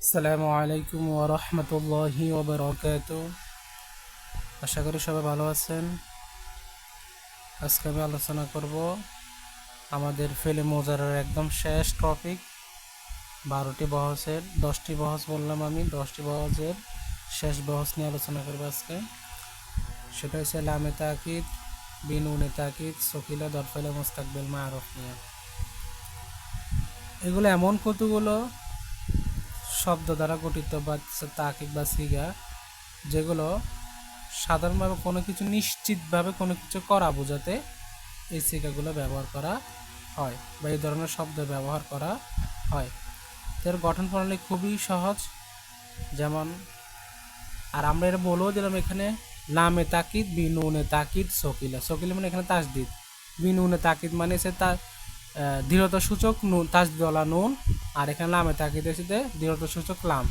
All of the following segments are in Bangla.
আসসালামু আলাইকুম ওয়া রাহমাতুল্লাহি ওয়া বারাকাতুহু। আশা করি সবাই ভালো আছেন। আজকে আমি আলোচনা করব আমাদের ফেলে মোজারের একদম শেষ টপিক, 12টি বহসের 10টি বহস বললাম আমি, 10টি বহসের শেষ বহস নিয়ে আলোচনা করব আজকে। সেটা হচ্ছে লামে তাকিদ, বিনুনে তাকিদ, সকিলা, দরফেলে, মুস্তাকবিল, মারুফ নিয়ে। এগুলো এমন কতগুলো শব্দ দ্বারা গঠিত বা তাকিদ বা সিগা, যেগুলো সাধারণভাবে কোনো কিছু নিশ্চিতভাবে কোনো কিছু করা বোঝাতে এই সিগাগুলো ব্যবহার করা হয় বা এই ধরনের শব্দ ব্যবহার করা হয়। এর গঠন প্রণালী খুবই সহজ। যেমন, আর আমরা এটা বলেও দিলাম এখানে, লামে তাকিদ, বিনুনে তাকিদ, সকিলা। সকিলা মানে এখানে তাসদিদ, বিনুনে তাকিদ মানে সে তার দৃঢ়তা সূচক নুন, তাসদিদওয়ালা নুন। আর এখানে লামে তাকিদ এসেছে দৃঢ়তা সূচক লাম।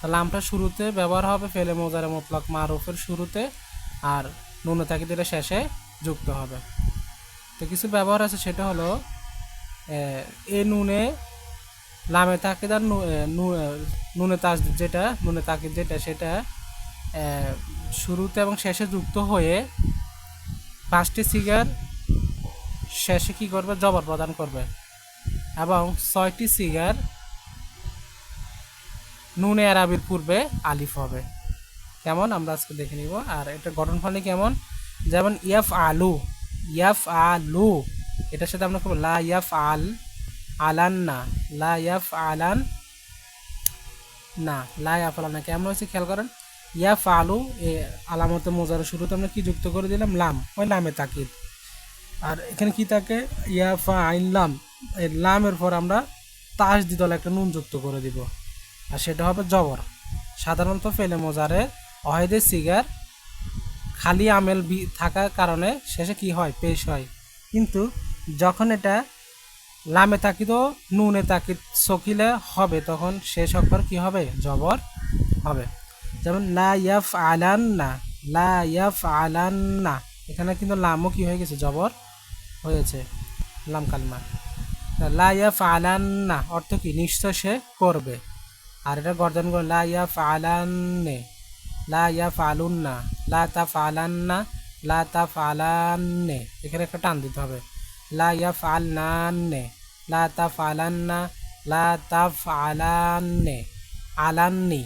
তা লামটা শুরুতে ব্যবহার হবে ফেলে মোজারে মুতলাক মারুফের শুরুতে, আর নুনে তাকিদ এটা শেষে যুক্ত হবে। তো কিছু ব্যবহার আছে, সেটা হলো এ নুনে লামে তাকিদ আর নুনে তাসদিদ যেটা, নুনে তাকিদ যেটা, সেটা শুরুতে এবং শেষে যুক্ত হয়ে 5টি সিগার শেষে কি করবে, জবর প্রদান করবে, এবং 6টি সিগার নুনে আরাবির পূর্বে আলিফ হবে। কেমন আমরা আজকে দেখে নিব। আর এটা গঠন ফলে কেমন, যেমন ইয়াফ আলু, ইয়াফ আলু, এটার সাথে আমরা করবো লা ইয়াফ আল, আলান না, লা ইয়াফ আলান না, লা ইয়াফ আলান না। কেমন হয়েছে খেয়াল করেন, ইয়াফ আলু এ আলামতে মোজারের শুরুতে আমরা কি যুক্ত করে দিলাম, লাম, ওই লামে তাকিদ। আর এখানে কি থাকে, ইয়াফা আইন লাম, এই লামের পর আমরা তাসদিদ ওয়ালা একটা নুন যুক্ত করে দিব, আর সেটা হবে জবর। সাধারণত ফেলে মোজারে অহেদে সিগার খালি আমেল থাকার কারণে শেষে কি হয়, পেশ হয়। কিন্তু যখন এটা লামে তাকিদ ও নুনে তাকিদ সকিলে হবে, তখন শেষ অক্ষর কি হবে, জবর হবে। যেমন লা ইয়াফ আলান না, লা ইয়াফ আলান না, এখানে কিন্তু লামও কি হয়ে গেছে, জবর হয়েছে, লাম কালমা। লা ইয়াফ আলান না অর্থ কি, নিশ্চয় সে করবে। আর এটা গর্জন করে লা ইয়াফ আলান্নে, লা ইয়াফ আলুন্না, লা তাফ আলান্না, লা তাফ আলান্নে, এখানে একটা টান দিতে হবে। লা ইয়াফ আলনান্নে, লা তাফ আলান্না, লা তাফ আলান্নে, আলান্নি,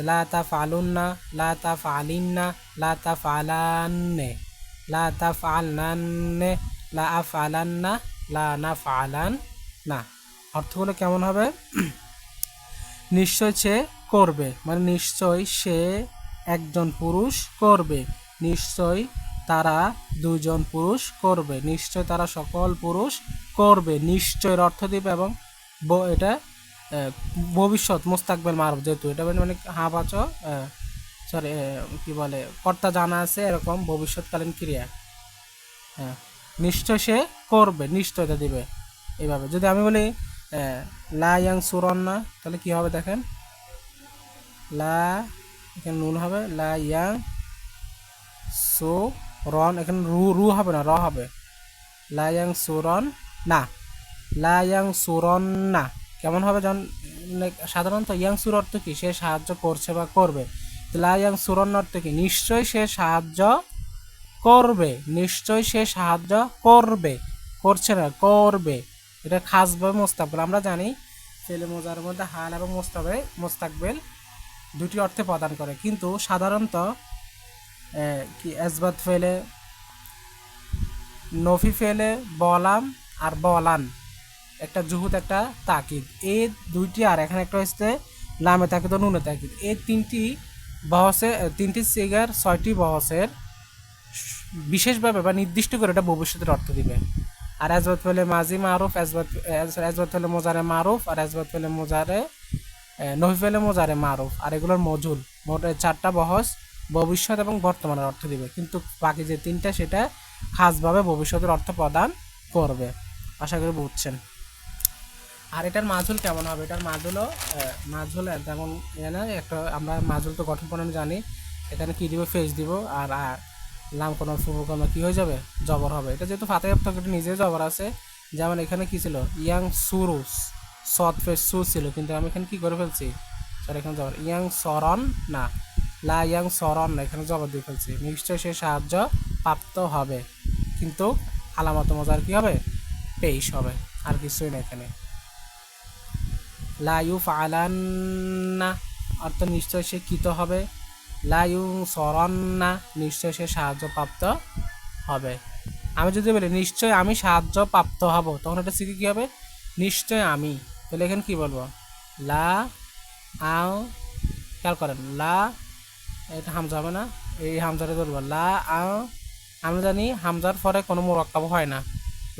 লা তাফ আলুন্না, লা তাফ আলিন্না, লা তাফ আলান্নে, লা তাফ আলনান্নে, লা আফ আলান্না, লা নাফ আলান না। অর্থগুলো কেমন হবে, নিশ্চয় সে করবে, মানে নিশ্চয় সে একজন পুরুষ করবে, নিশ্চয় তারা দুজন পুরুষ করবে, নিশ্চয় তারা সকল পুরুষ করবে, নিশ্চয়ের অর্থ দিবে। এবং এটা ভবিষ্যৎ মুস্তাকবেল মারুফ, যেহেতু এটা মানে হাবাচক, সরি কি বলে, কর্তা জানা আছে এরকম ভবিষ্যৎকালীন ক্রিয়া। হ্যাঁ, নিশ্চয় সে করবে, নিশ্চয়তা দিবে। এইভাবে যদি আমি বলি লা ইয়াং সুরন্না, তাহলে কি হবে দেখেন, লা, এখানে নুন হবে, লা ইয়াং সু রন, এখানে রু রু হবে না, র হবে, লা ইয়াং সুরন না, লা ইয়াং সুরন না। কেমন হবে, যখন সাধারণত ইয়াং সুর অর্থ কি, সে সাহায্য করছে বা করবে। লা ইয়াং সুরন অর্থ কি, নিশ্চয় সে সাহায্য করবে, নিশ্চয় সে সাহায্য করবে, করছে না, করবে। এটা খাসভাবে মোস্তাকবেল। আমরা জানি ফেলে মোজার মধ্যে হাল এবং মোস্তাকবেল দুটি অর্থে প্রদান করে, কিন্তু সাধারণত কি এসবাত ফেলে, নফি ফেলে, বলাম আর বলান, একটা জুহুদ একটা তাকিদ, এই দুইটি। আর এখানে একটা হচ্ছে লামে তাকিদ ও নুনে তাকিদ। এই তিনটি বহসে, তিনটি সিগার 6টি বহসের বিশেষভাবে বা নির্দিষ্ট করে এটা ভবিষ্যতের অর্থ দিবে। আর এজবাত ফেলে মাজি মারুফ, এজবাত ফেলে মোজারে মারুফ, আর এজবাত ফেলে মোজারে নফি ফেলে মোজারে মারুফ, আর এগুলোর মজুল। মোট 4টা বহস ভবিষ্যৎ এবং বর্তমানের অর্থ দিবে, কিন্তু বাকি যে 3টা সেটা খাসভাবে ভবিষ্যতের অর্থ প্রদান করবে। আশা করি বুঝছেন। আর এটার মাঝুল কেমন হবে, এটার মাঝুলও মাঝুল যেমন একটা, আমরা মাঝুল তো গঠন প্রণালী জানি। এখানে কি দিব, ফেস দিব, আর লাম কোনো ফুল কি হয়ে যাবে, জবর হবে। এটা যেহেতু ফাতে এটা নিজে জবর আছে। যেমন এখানে কি ছিল, ইয়াং সুরুস, সৎ ফেস সু ছিল, কিন্তু আমি এখানে কি করে ফেলছি, সরি এখানে জবর ইয়াং সরন না, লা ইয়াং সরন না, এখানে জবর দিয়ে ফেলছি। নিশ্চয় সে সাহায্য প্রাপ্ত হবে, কিন্তু আলামত মজার কি হবে, পেশ হবে, আর কিছুই না এখানে। লা ইউফআলান্না অর্থ নিশ্চয় সে কৃত হবে, লা ইউনসরান্না নিশ্চয় সে সাহায্যপ্রাপ্ত হবে। আমি যদি বলি নিশ্চয় আমি সাহায্য প্রাপ্ত হব, তখন এটা সিকি কী হবে, নিশ্চয় আমি। তাহলে এখানে কী বলবো, লা আও, খেয়াল করেন লা, এটা হামজা হবে না, এই হামজাটা ধরবো লা আও। আমি জানি হামজার পরে কোনো মোরাক্কাব হয় না,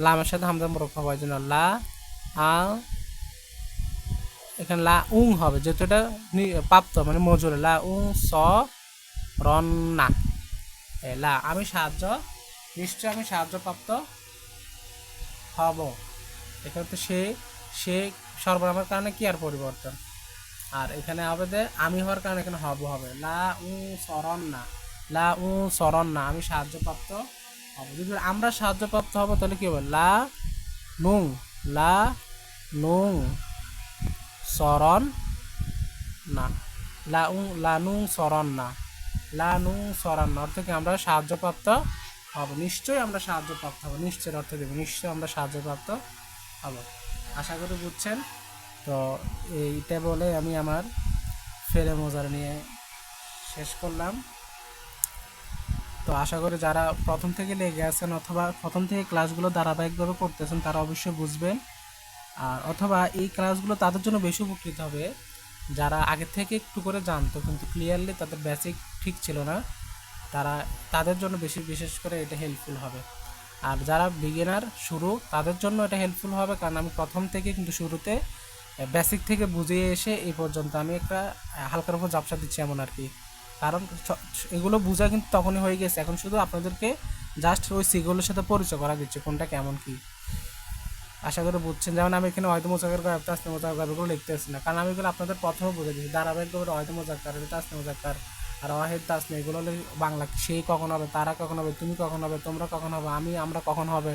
লামের সাথে হামজার মোরাক্কাব হয় জন্য লা আও, এখানে লা উং হবে যেহেতু এটা প্রাপ্ত মানে মজুরে, লা উং স রন না, লা আমি সাহায্য, নিশ্চয় আমি সাহায্যপ্রাপ্ত হব। এখানে তো সে সর্বনামের কারণে কি আর পরিবর্তন, আর এখানে হবে যে আমি হওয়ার কারণে এখানে হব হবে লা উ সরন না, লা উ সরন না আমি সাহায্যপ্রাপ্ত হব। যদি আমরা সাহায্যপ্রাপ্ত হব তাহলে কি হবে, লা নুং, লা নুং সরন না, লা উ লা নুং সরন না, লা নুং সরন না অর্থ কি আমরা সাহায্যপ্রাপ্ত হব, নিশ্চয়ই আমরা সাহায্যপ্রাপ্ত হব, নিশ্চয়ের অর্থ দেব নিশ্চয়ই আমরা সাহায্যপ্রাপ্ত হব। আশা করি বুঝছেন। তো এইটা বলে আমি আমার ফেলে মজার নিয়ে শেষ করলাম। তো আশা করি যারা প্রথম থেকে লেগে আছেন অথবা প্রথম থেকে ক্লাসগুলো ধারাবাহিকভাবে করতেছেন তারা অবশ্যই বুঝবেন, আর অথবা এই ক্লাসগুলো তাদের জন্য বেশি উপকৃত হবে যারা আগে থেকে একটু করে জানতো কিন্তু ক্লিয়ারলি তাদের বেসিক ঠিক ছিল না, তাদের জন্য বিশেষ করে এটা হেল্পফুল হবে। আর যারা বিগিনার শুরু তাদের জন্য এটা হেল্পফুল হবে, কারণ আমি প্রথম থেকে কিন্তু শুরুতে বেসিক থেকে বুঝিয়ে এসে এই পর্যন্ত আমি একটা হালকার উপর ঝাপসা দিচ্ছি এমন আর কি, কারণ এগুলো বোঝা কিন্তু তখনই হয়ে গেছে, এখন শুধু আপনাদেরকে জাস্ট ওই সিগুলোর সাথে পরিচয় করা দিচ্ছে কোনটা কেমন কি। আশা করি বুঝছেন। যেমন আমি এখানে হয়তো মোজাকার গায়ব তাসনি মোজাকার গায়ব এগুলো লিখতে আসছি না, কারণ আমি এগুলো আপনাদের প্রথমে বুঝে দিচ্ছি ধারাবাহিকভাবে হয়তো মোজাক্কার তাসনি মোজাক্কার আর ওয়াহিদ তাসনি এগুলো বাংলা সেই কখন হবে, তারা কখন হবে, তুমি কখন হবে, তোমরা কখন হবে, আমরা কখন হবে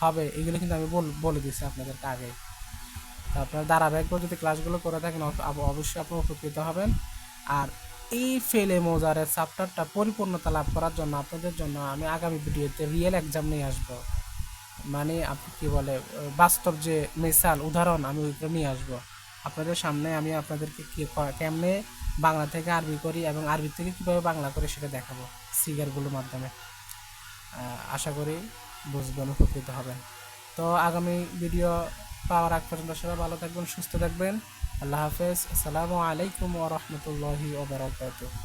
হবে এগুলো কিন্তু আমি বলে দিচ্ছি আপনাদেরকে আগে। তো আপনারা ধারাবাহিকভাবে যদি ক্লাসগুলো করে থাকেন অবশ্যই আপনি উপকৃত হবেন। আর এই ফেলে মোজারের চ্যাপ্টারটা পরিপূর্ণতা লাভ করার জন্য আপনাদের জন্য আমি আগামী ভিডিওতে রিয়েল এক্সাম নিয়ে আসবো, মানে আপনি কি বলে বাস্তব যে মিসাল উদাহরণ আমি ওইগুলো নিয়ে আসবো আপনাদের সামনে, আমি আপনাদেরকে কেমনে বাংলা থেকে আরবি করি এবং আরবি থেকে কীভাবে বাংলা করি সেটা দেখাবো সিগারগুলোর মাধ্যমে। আশা করি বুঝবেন, উপকৃত হবেন। তো আগামী ভিডিও পাওয়ার আগ পর্যন্ত সবাই ভালো থাকবেন, সুস্থ থাকবেন। আল্লাহ হাফেজ। আসসালামু আলাইকুম ওয়া রাহমাতুল্লাহি ওয়া বারাকাতুহু।